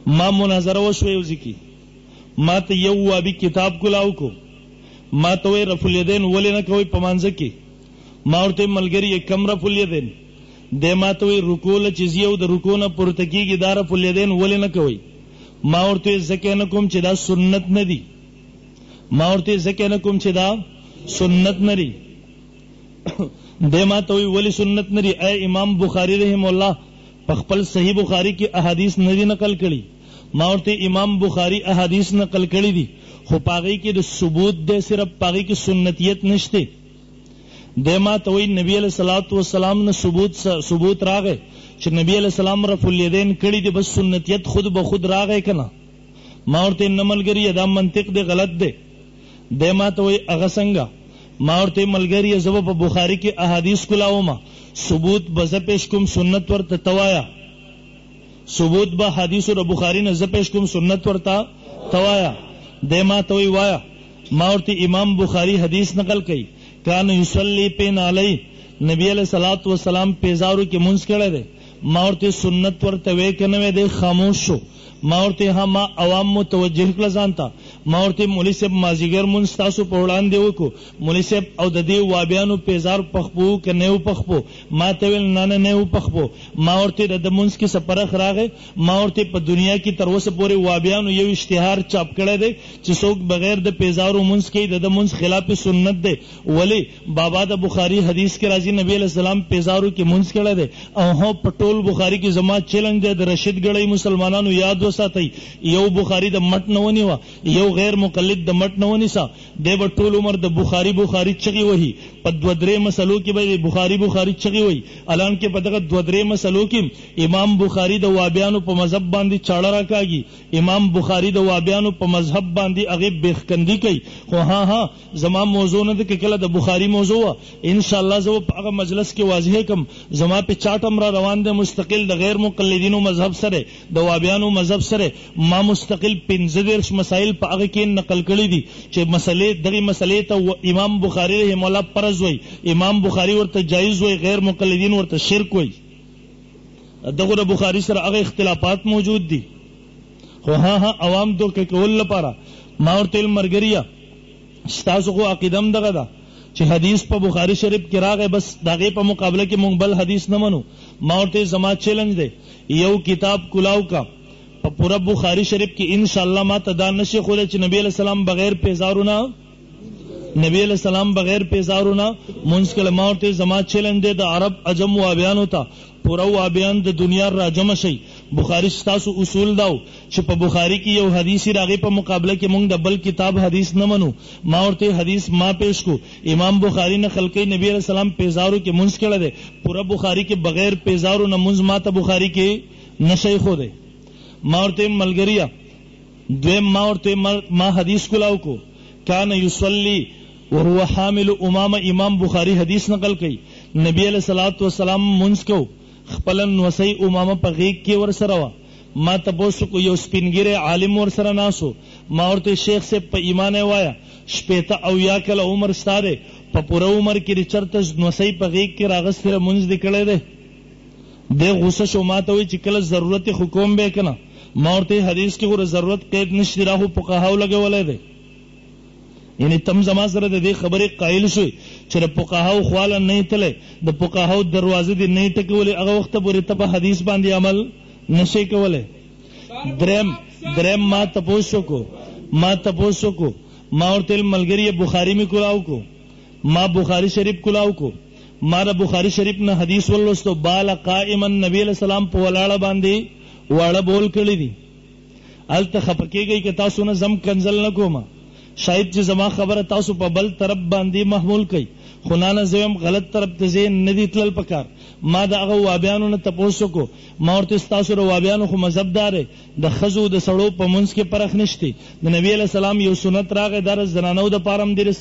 ما مناظره وشوه یو ځکي ما ته یو وابي کتاب کلاو کو ما ته وی رفع الیدین ولې نه کوئ په مانځه کې ما ورته ملګری کم رفع الیدین دی ما ته وی رکوع له چې یو د رکوع نه پورته کېږي دا رفع الیدین ولې نه کوئ ما ورته ځکه نه کوم چې دا سنت نه دي ما ورته ځکه نه کوم چې دا سنت نه دي دی ما ته وی ولې سنت نه دي اے امام بخاری رحم الله په خپل صحیح بخاری کې احادیث نه دي نقل کړي ما ورته امام بخاری احادیث نقل کړي دي خو پاغي کې د ثبوت دی صرف پاغي کې سنتیت نشته دی ما ته وی نبی علیہ الصلوۃ والسلام نے ثبوت راغې چې نبی علیہ السلام رفع الیدین کړي دي بس سنتیت خود به خود راغې کنه ما ورته نه ملګری دا منطق دی غلط دی دی ما ته وی هغه څنګه ما ورته ملګری زه په بخاری کې احادیث کلاوم ثبوت به زه پیش کوم سنت ورته توایا ثبوت به حدیث او بخاری نه زه پیش کوم سنت ورته توایا دی ما ته وی وایا ما ورته امام بخاری حدیث نقل کړي کان یصلی پین علی نبی علیہ الصلوۃ والسلام پیزارو کې منځ کړه دے ما ورته سنت ورته وې کنه وې دے خاموش شو ما ورته ها ما عوام متوجه کړه ځانتا ما ورته مولوی صاحب مازیګر منځ تاسو په وړاندې وکړو مولوی صاحب او د دې وابیانو پیزار پخپو کنه و پخپو ما ته ویل نه نه و پخپو ما ورته د منځ کې سپرخ راغې ما ورته په دنیا کې تر اوسه پورې وابیانو یو اشتهار چاپ کړی دی چې څوک بغیر د پیزارو منځ کې د منځ خلاف سنت دی ولی بابا د بخاری حدیث کې راځي نبی علیہ السلام پیزارو کې منځ کړی دی او هو پټول بخاری کې زما چیلنج دی د رشید ګړی مسلمانانو یاد وساتئ یو بخاری د مټ نه ونیوه یو غیر مقلد د مټ نه ونیسا دی به ټول عمر د بخاری چغي وهي په دوه درې مسلو کې به بخاری چغي وهي الان کې په دغه دوه درې مسلو کې امام بخاری د وابیانو په مذهب باندې چاړه راکاږي امام بخاری د وابیانو په مذهب باندې هغه بخکندی کوي خو ها زما موضوع نه ده کې کله د بخاری موضوع ان شاء الله زه په هغه مجلس کې واضح کوم زما په چاټم را روان دي مستقل د غیر مقلدینو مذهب سره د وابیانو مذهب سره ما مستقل 15 مسائل په هغه کې نقل کړی دي چې مسلې دغه مسلې ته امام بخاری رحم الله فرض وای امام بخاری ورته جایز وای غیر مقلدین ورته شرک وای دغه بخاری سره هغه اختلافات موجود دي خو عوام دوکه کول لپاره ما ورته مرګریا ستاسو خو عقیدم دغه ده چې حدیث په بخاری شریف کې راغی بس دغه په مقابله کې مونږ بل حدیث نه منو ما ورته زما چیلنج دی یو کتاب کلاو کا په پورا بخاری شریف کې ان شاء الله ما ته دا نشي خو چې نبی علیہ السلام بغیر پیزارونه نبی علیہ السلام بغیر پیزارونه منځ کله ما ورته زما چیلنج دی د عرب عجم وابیان ہوتا پورا وابیان د دنیا را جمع شي بخاری ستاسو اصول داو چې په بخاری کې یو حدیث راغی په مقابله کې مونږ د بل کتاب حدیث نه منو ما ورته حدیث ما پیش کو امام بخاری نے خلقی نبی علیہ السلام پیزارو کې منځ کړه دے پورا بخاری کې بغیر پیزارو نه منځ ما ته بخاری کې نشي خو دے ما ورته ملګریا دویم ما ورته ما حدیث کلاو کو کان یصلی وهو حامل امامه امام بخاری حدیث نقل کړي نبی علیہ الصلوۃ والسلام منځ کو خپلن وسی امامه په غیږ کې ور سره وا ما تاسو کو یو سپینګره عالم ور سره ناسو ما ورته شیخ سے په ایمان وایا شپېته او یا کله عمر ستاره په پوره عمر کې چرته نوسی په غیږ کې راغستره منځ دکړې ده د غوسه شو ما ته وی چې کله ضرورت حکم به کنه ما ورته حدیث کې ور ضرورت قید نشي راهو فقهاو لګولای ده یعنی تم زما سره د دې خبرې قائل شوي چې د فقهاو خواله نه تله د فقهاو دروازه دې نه ټکولې هغه وخت پورې ته په حدیث باندې عمل نشي کولای درم ما تپوسو کو ما ورته ملګری بخاری می کلاو کو ما بخاری شریف کلاو کو ما د بخاری شریف نه حدیث ولوستو بال قائما نبی علیہ السلام په ولاړه باندې واړه بول کړی دي الته خپکیږي چې تاسو نه زم کنزل نه کوم شاید چې زما خبره تاسو په بل طرف باندې محمول کړي خو نه زم غلط طرف ته زین ندی تلل پکار ما دا هغه وابیانو نه تاسو کو ما ورته تاسو ر وابیانو خو مذهب دار د خزو د سړو په منځ کې پرخ نشتی د نبی علیہ السلام یو سنت راغی در زنانو د پارم دیر